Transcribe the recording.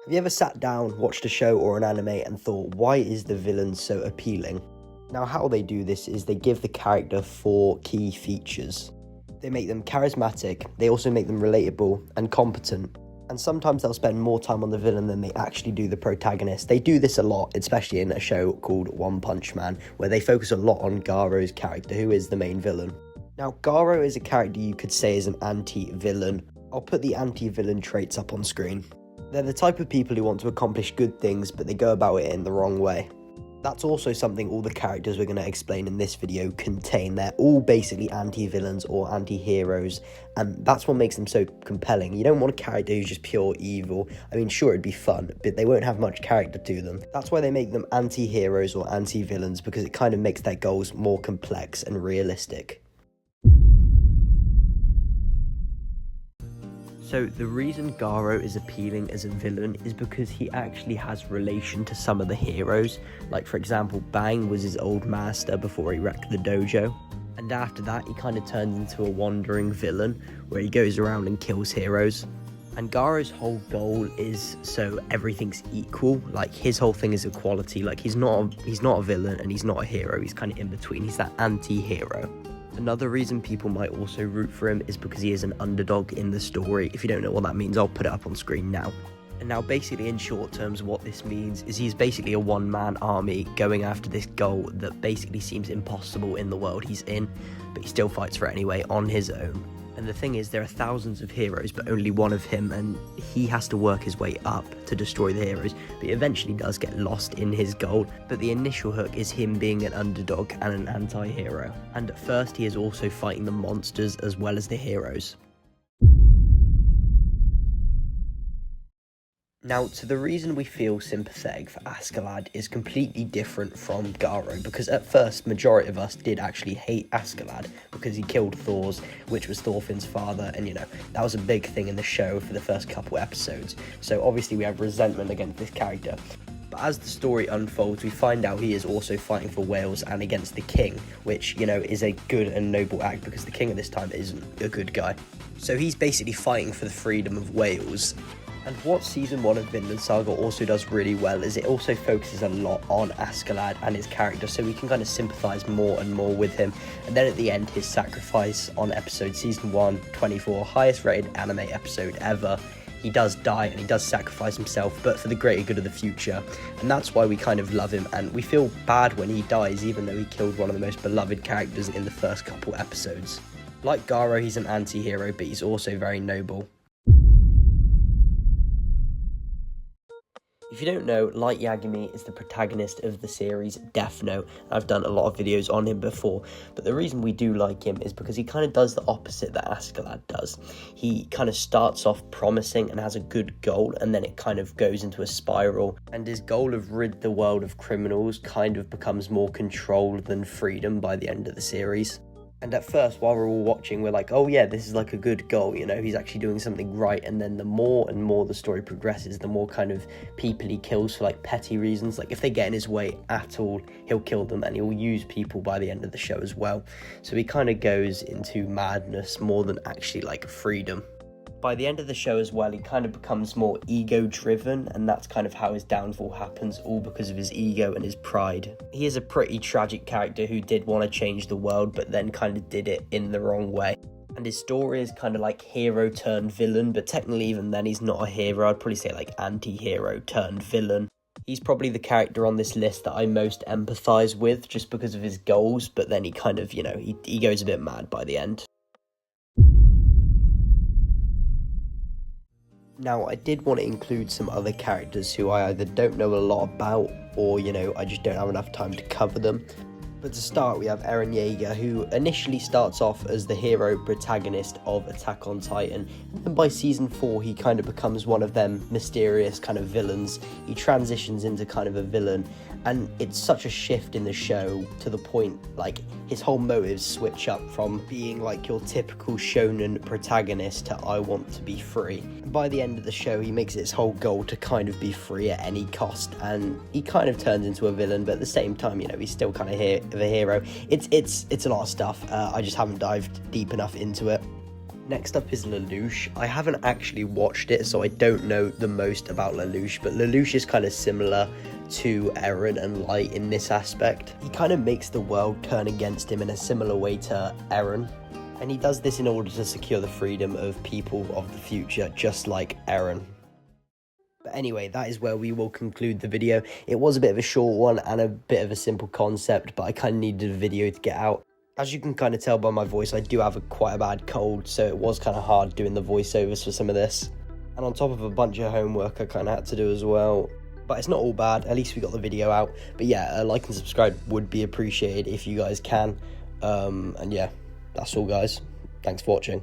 Have you ever sat down, watched a show or an anime and thought, why is the villain so appealing? Now, how they do this is they give the character 4 key features. They make them charismatic, they also make them relatable and competent. And sometimes they'll spend more time on the villain than they actually do the protagonist. They do this a lot, especially in a show called One Punch Man, where they focus a lot on Garou's character, who is the main villain. Now, Garou is a character you could say is an anti-villain. I'll put the anti-villain traits up on screen. They're the type of people who want to accomplish good things, but they go about it in the wrong way. That's also something all the characters we're going to explain in this video contain. They're all basically anti-villains or anti-heroes, and that's what makes them so compelling. You don't want a character who's just pure evil. I mean, sure, it'd be fun, but they won't have much character to them. That's why they make them anti-heroes or anti-villains, because it kind of makes their goals more complex and realistic. So the reason Garou is appealing as a villain is because he actually has relation to some of the heroes. Like, for example, Bang was his old master before he wrecked the dojo. And after that, he kind of turns into a wandering villain where he goes around and kills heroes. And Garou's whole goal is so everything's equal. Like, his whole thing is equality. Like, he's not a villain and he's not a hero. He's kind of in between. He's that anti-hero. Another reason people might also root for him is because he is an underdog in the story. If you don't know what that means, I'll put it up on screen now. And now, basically, in short terms, what this means is he's basically a one-man army going after this goal that basically seems impossible in the world he's in, but he still fights for it anyway on his own. And the thing is, there are thousands of heroes, but only one of him, and he has to work his way up to destroy the heroes, but he eventually does get lost in his goal. But the initial hook is him being an underdog and an anti-hero. And at first, he is also fighting the monsters as well as the heroes. Now, to the reason we feel sympathetic for Askeladd is completely different from Garou, because at first, majority of us did actually hate Askeladd because he killed Thor's, which was Thorfinn's father, and that was a big thing in the show for the first couple episodes. So obviously we have resentment against this character. But as the story unfolds, we find out he is also fighting for Wales and against the king, which, is a good and noble act because the king at this time isn't a good guy. So he's basically fighting for the freedom of Wales. And what Season 1 of Vinland Saga also does really well is it also focuses a lot on Askeladd and his character, so we can kind of sympathise more and more with him. And then at the end, his sacrifice on episode Season 1, 24, highest rated anime episode ever. He does die and he does sacrifice himself, but for the greater good of the future. And that's why we kind of love him, and we feel bad when he dies, even though he killed one of the most beloved characters in the first couple episodes. Like Garou, he's an anti-hero, but he's also very noble. If you don't know, Light Yagami is the protagonist of the series Death Note. I've done a lot of videos on him before, but the reason we do like him is because he kind of does the opposite that Askeladd does. He kind of starts off promising and has a good goal, and then it kind of goes into a spiral, and his goal of rid the world of criminals kind of becomes more control than freedom by the end of the series. And at first, while we're all watching, we're like, oh yeah, this is like a good goal, he's actually doing something right. And then the more and more the story progresses, the more kind of people he kills for like petty reasons. Like if they get in his way at all, he'll kill them, and he'll use people by the end of the show as well. So he kind of goes into madness more than actually like freedom. By the end of the show as well, he kind of becomes more ego-driven, and that's kind of how his downfall happens, all because of his ego and his pride. He is a pretty tragic character who did want to change the world, but then kind of did it in the wrong way. And his story is kind of like hero turned villain, but technically even then he's not a hero. I'd probably say like anti-hero turned villain. He's probably the character on this list that I most empathise with, just because of his goals, but then he kind of, he goes a bit mad by the end. Now, I did want to include some other characters who I either don't know a lot about or, I just don't have enough time to cover them. But to start, we have Eren Yeager, who initially starts off as the hero protagonist of Attack on Titan. And by season 4, he kind of becomes one of them mysterious kind of villains. He transitions into kind of a villain. And it's such a shift in the show to the point, like, his whole motives switch up from being like your typical shonen protagonist to I want to be free. And by the end of the show, he makes it his whole goal to kind of be free at any cost, and he kind of turns into a villain, but at the same time, he's still kind of a hero. It's a lot of stuff. I just haven't dived deep enough into it. Next up is Lelouch. I haven't actually watched it, so I don't know the most about Lelouch, but Lelouch is kind of similar to Eren and Light in this aspect. He kind of makes the world turn against him in a similar way to Eren, and he does this in order to secure the freedom of people of the future, just like Eren. But anyway, that is where we will conclude the video. It was a bit of a short one and a bit of a simple concept, but I kind of needed a video to get out. As you can kind of tell by my voice, I do have quite a bad cold, so it was kind of hard doing the voiceovers for some of this. And on top of a bunch of homework I kind of had to do as well. But it's not all bad, at least we got the video out. But yeah, a like and subscribe would be appreciated if you guys can. And yeah, that's all guys. Thanks for watching.